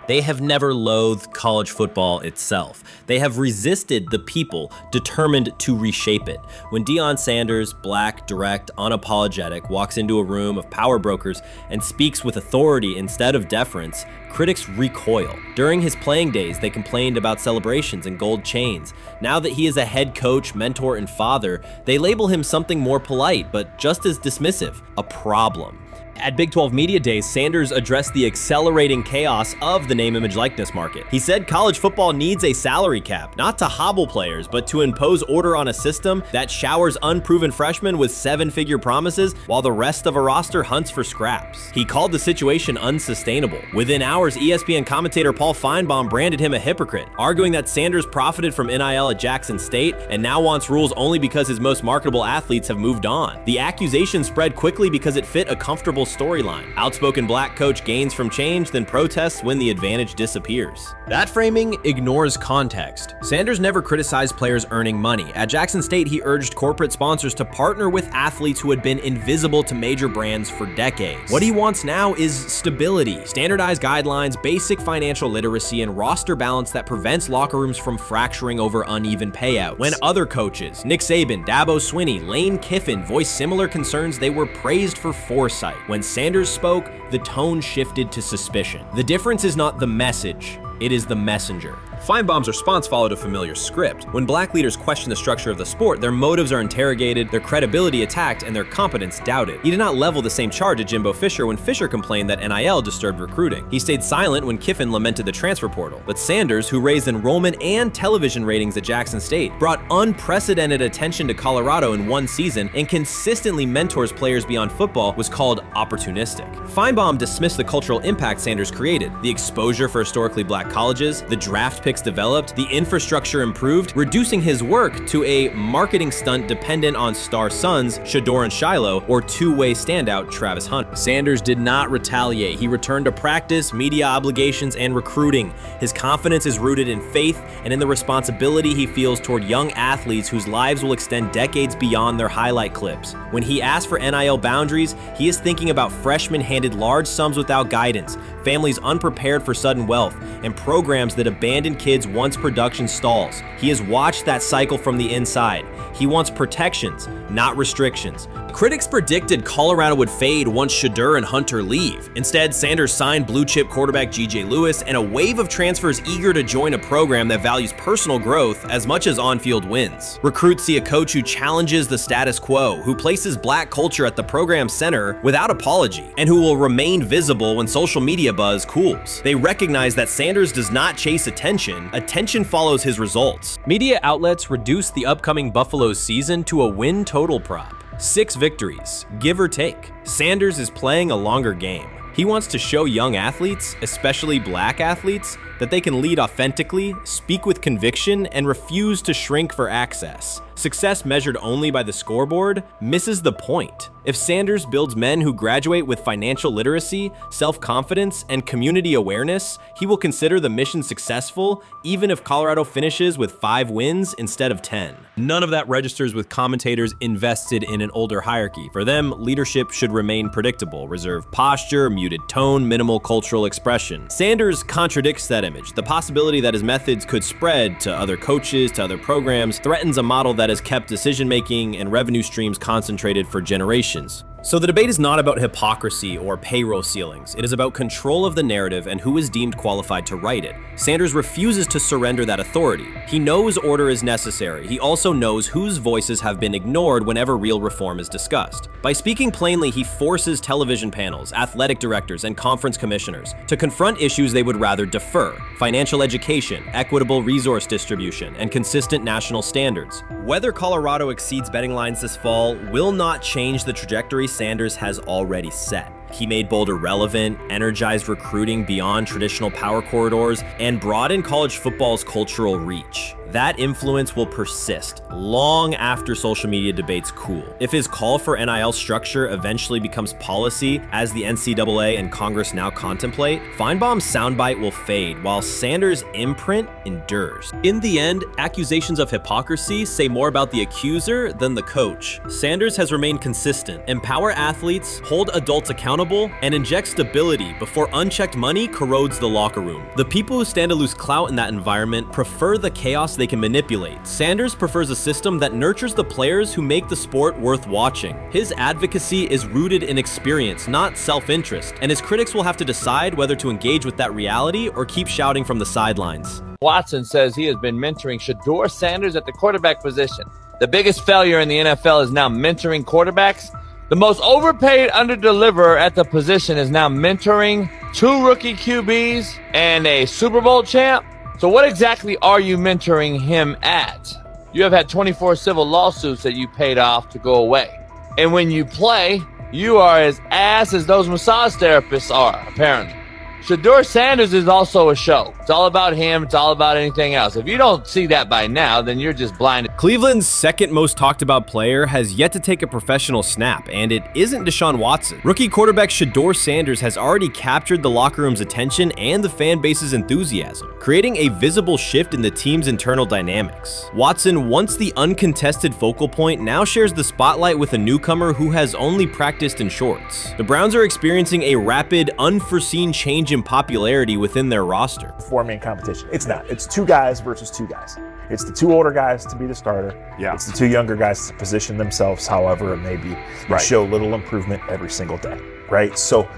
They have never loathed college football itself. They have resisted the people determined to reshape it. When Deion Sanders, black, direct, unapologetic, walks into a room of power brokers and speaks with authority instead of deference, critics recoil. During his playing days, they complained about celebrations and gold chains. Now that he is a head coach, mentor, and father, they label him something more polite, but just as dismissive, a problem. At Big 12 Media Days, Sanders addressed the accelerating chaos of the name, image, likeness market. He said college football needs a salary cap, not to hobble players, but to impose order on a system that showers unproven freshmen with seven-figure promises while the rest of a roster hunts for scraps. He called the situation unsustainable. Within hours, ESPN commentator Paul Finebaum branded him a hypocrite, arguing that Sanders profited from NIL at Jackson State and now wants rules only because his most marketable athletes have moved on. The accusation spread quickly because it fit a comfortable storyline. Outspoken black coach gains from change, then protests when the advantage disappears. That framing ignores context. Sanders never criticized players earning money. At Jackson State, he urged corporate sponsors to partner with athletes who had been invisible to major brands for decades. What he wants now is stability, standardized guidelines, basic financial literacy, and roster balance that prevents locker rooms from fracturing over uneven payouts. When other coaches, Nick Saban, Dabo Swinney, Lane Kiffin, voiced similar concerns, they were praised for foresight. When Sanders spoke, the tone shifted to suspicion. The difference is not the message, it is the messenger. Finebaum's response followed a familiar script. When black leaders question the structure of the sport, their motives are interrogated, their credibility attacked, and their competence doubted. He did not level the same charge at Jimbo Fisher when Fisher complained that NIL disturbed recruiting. He stayed silent when Kiffin lamented the transfer portal. But Sanders, who raised enrollment and television ratings at Jackson State, brought unprecedented attention to Colorado in one season and consistently mentors players beyond football, was called opportunistic. Finebaum dismissed the cultural impact Sanders created, the exposure for historically black colleges, the draft pick developed, the infrastructure improved, reducing his work to a marketing stunt dependent on star sons Shedeur and Shiloh or two-way standout Travis Hunter. Sanders did not retaliate. He returned to practice, media obligations, and recruiting. His confidence is rooted in faith and in the responsibility he feels toward young athletes whose lives will extend decades beyond their highlight clips. When he asks for NIL boundaries, he is thinking about freshmen handed large sums without guidance, families unprepared for sudden wealth, and programs that abandon kids once production stalls. He has watched that cycle from the inside. He wants protections, not restrictions. Critics predicted Colorado would fade once Shaduer and Hunter leave. Instead, Sanders signed blue-chip quarterback G.J. Lewis and a wave of transfers eager to join a program that values personal growth as much as on-field wins. Recruits see a coach who challenges the status quo, who places black culture at the program's center without apology, and who will remain visible when social media buzz cools. They recognize that Sanders does not chase attention. Attention follows his results. Media outlets reduced the upcoming Buffaloes season to a win total prop. 6 victories, give or take. Sanders is playing a longer game. He wants to show young athletes, especially black athletes, that they can lead authentically, speak with conviction, and refuse to shrink for access. Success measured only by the scoreboard misses the point. If Sanders builds men who graduate with financial literacy, self-confidence, and community awareness, he will consider the mission successful, even if Colorado finishes with 5 wins instead of 10. None of that registers with commentators invested in an older hierarchy. For them, leadership should remain predictable, reserved posture, muted tone, minimal cultural expression. Sanders contradicts that image. The possibility that his methods could spread to other coaches, to other programs, threatens a model that has kept decision-making and revenue streams concentrated for generations. So the debate is not about hypocrisy or payroll ceilings. It is about control of the narrative and who is deemed qualified to write it. Sanders refuses to surrender that authority. He knows order is necessary. He also knows whose voices have been ignored whenever real reform is discussed. By speaking plainly, he forces television panels, athletic directors, and conference commissioners to confront issues they would rather defer: financial education, equitable resource distribution, and consistent national standards. Whether Colorado exceeds betting lines this fall will not change the trajectory Sanders has already set. He made Boulder relevant, energized recruiting beyond traditional power corridors, and broadened college football's cultural reach. that influence will persist long after social media debates cool. If his call for NIL structure eventually becomes policy, as the NCAA and Congress now contemplate, Finebaum's soundbite will fade while Sanders' imprint endures. In the end, accusations of hypocrisy say more about the accuser than the coach. Sanders has remained consistent, empower athletes, hold adults accountable, and inject stability before unchecked money corrodes the locker room. The people who stand to lose clout in that environment prefer the chaos they can manipulate. Sanders prefers a system that nurtures the players who make the sport worth watching. His advocacy is rooted in experience, not self-interest, and his critics will have to decide whether to engage with that reality or keep shouting from the sidelines. Watson says he has been mentoring Shedeur Sanders at the quarterback position. The biggest failure in the NFL is now mentoring quarterbacks. The most overpaid underdeliverer at the position is now mentoring 2 rookie QBs and a Super Bowl champ. So what exactly are you mentoring him at? You have had 24 civil lawsuits that you paid off to go away. And when you play, you are as ass as those massage therapists are, apparently. Shedeur Sanders is also a show. It's all about him. It's all about anything else. If you don't see that by now, then you're just blinded. Cleveland's second most talked about player has yet to take a professional snap, and it isn't Deshaun Watson. Rookie quarterback Shedeur Sanders has already captured the locker room's attention and the fan base's enthusiasm, creating a visible shift in the team's internal dynamics. Watson, once the uncontested focal point, now shares the spotlight with a newcomer who has only practiced in shorts. The Browns are experiencing a rapid, unforeseen change in popularity within their roster. 4-man competition. It's not. It's 2 guys versus 2 guys. It's the 2 older guys to be the starter. Yeah. It's the 2 younger guys to position themselves however it may be and show little improvement every single day, right? So,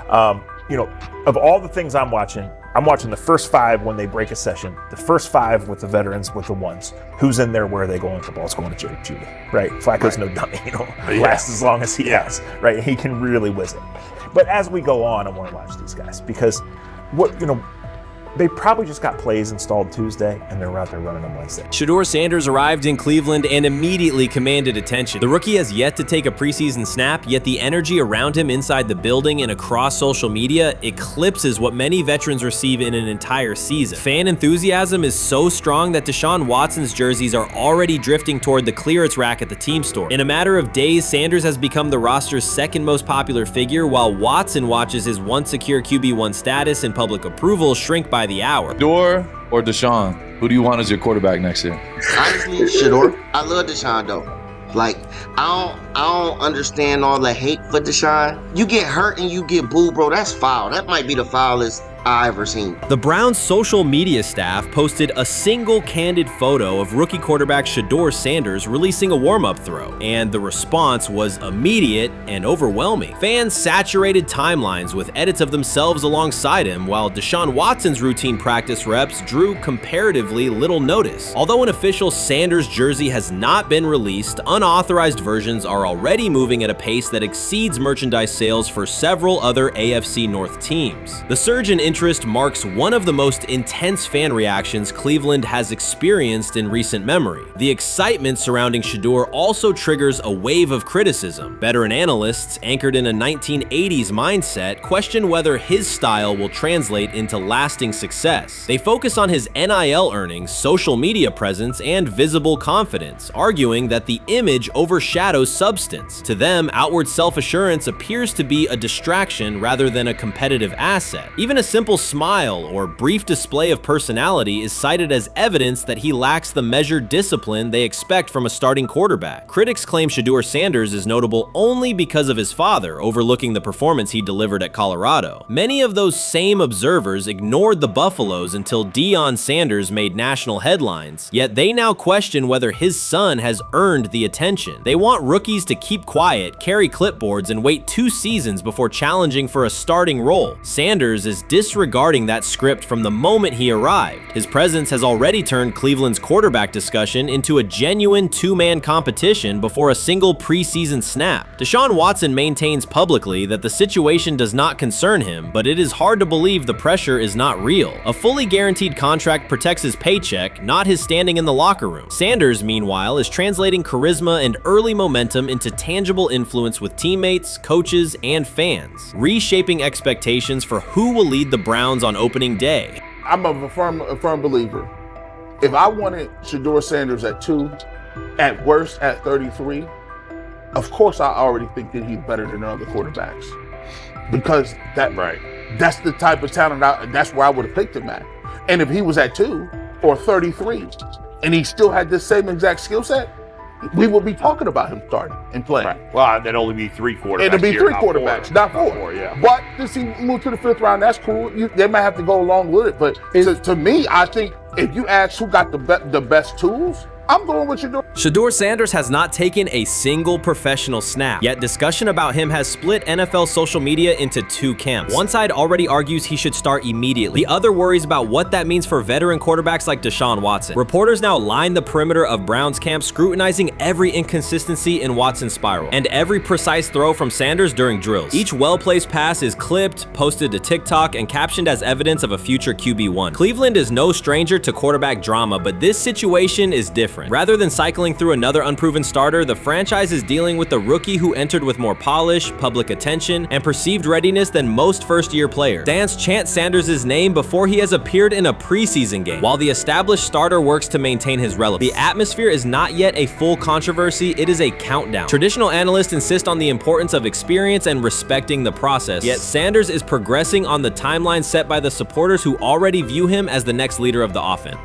of all the things I'm watching the first 5 when they break a session, the first 5 with the veterans, with the ones. Who's in there, where are they going? The ball's going to Judy, right? Flacco's no dummy, lasts as long as he has, right? He can really whiz it. But as we go on, I want to watch these guys because they probably just got plays installed Tuesday and they're out there running on Wednesday. Shedeur Sanders arrived in Cleveland and immediately commanded attention. The rookie has yet to take a preseason snap, yet the energy around him inside the building and across social media eclipses what many veterans receive in an entire season. Fan enthusiasm is so strong that Deshaun Watson's jerseys are already drifting toward the clearance rack at the team store. In a matter of days, Sanders has become the roster's second most popular figure, while Watson watches his once secure QB1 status and public approval shrink by the hour. Shedeur or Deshaun? Who do you want as your quarterback next year? Honestly, Shedeur. I love Deshaun though. Like, I don't understand all the hate for Deshaun. You get hurt and you get booed, bro. That's foul. That might be the foulest I ever seen. The Browns' social media staff posted a single candid photo of rookie quarterback Shedeur Sanders releasing a warm-up throw, and the response was immediate and overwhelming. Fans saturated timelines with edits of themselves alongside him, while Deshaun Watson's routine practice reps drew comparatively little notice. Although an official Sanders jersey has not been released, unauthorized versions are already moving at a pace that exceeds merchandise sales for several other AFC North teams. The surge in interest marks one of the most intense fan reactions Cleveland has experienced in recent memory. The excitement surrounding Shedeur also triggers a wave of criticism. Veteran analysts, anchored in a 1980s mindset, question whether his style will translate into lasting success. They focus on his NIL earnings, social media presence, and visible confidence, arguing that the image overshadows substance. To them, outward self-assurance appears to be a distraction rather than a competitive asset. Even a simple smile or brief display of personality is cited as evidence that he lacks the measured discipline they expect from a starting quarterback. Critics claim Shedeur Sanders is notable only because of his father, overlooking the performance he delivered at Colorado. Many of those same observers ignored the Buffaloes until Deion Sanders made national headlines, yet they now question whether his son has earned the attention. They want rookies to keep quiet, carry clipboards, and wait 2 seasons before challenging for a starting role. Sanders is disregarding that script from the moment he arrived. His presence has already turned Cleveland's quarterback discussion into a genuine 2-man competition before a single preseason snap. Deshaun Watson maintains publicly that the situation does not concern him, but it is hard to believe the pressure is not real. A fully guaranteed contract protects his paycheck, not his standing in the locker room. Sanders, meanwhile, is translating charisma and early momentum into tangible influence with teammates, coaches, and fans, reshaping expectations for who will lead the Browns on opening day. I'm a firm believer. if I wanted Shedeur Sanders at 2, at worst at 33, of course I already think that he's better than other quarterbacks. Because that's the type of talent, that's where I would have picked him at. And if he was at 2 or 33, and he still had the same exact skill set, we would be talking about him starting and playing. Right. Well, there'd only be 3 quarterbacks. It'd be 3 quarterbacks, not 4. Yeah. But since he moved to the 5th round, that's cool. They might have to go along with it. But to me, I think if you ask who got the best tools, I'm going with Shedeur. Shedeur Sanders has not taken a single professional snap, yet discussion about him has split NFL social media into 2 camps. One side already argues he should start immediately. The other worries about what that means for veteran quarterbacks like Deshaun Watson. Reporters now line the perimeter of Brown's camp, scrutinizing every inconsistency in Watson's spiral and every precise throw from Sanders during drills. Each well-placed pass is clipped, posted to TikTok, and captioned as evidence of a future QB1. Cleveland is no stranger to quarterback drama, but this situation is different. Rather than cycling through another unproven starter, the franchise is dealing with a rookie who entered with more polish, public attention, and perceived readiness than most first-year players. Fans chant Sanders' name before he has appeared in a preseason game, while the established starter works to maintain his relevance. The atmosphere is not yet a full controversy, it is a countdown. Traditional analysts insist on the importance of experience and respecting the process, yet Sanders is progressing on the timeline set by the supporters who already view him as the next leader of the offense.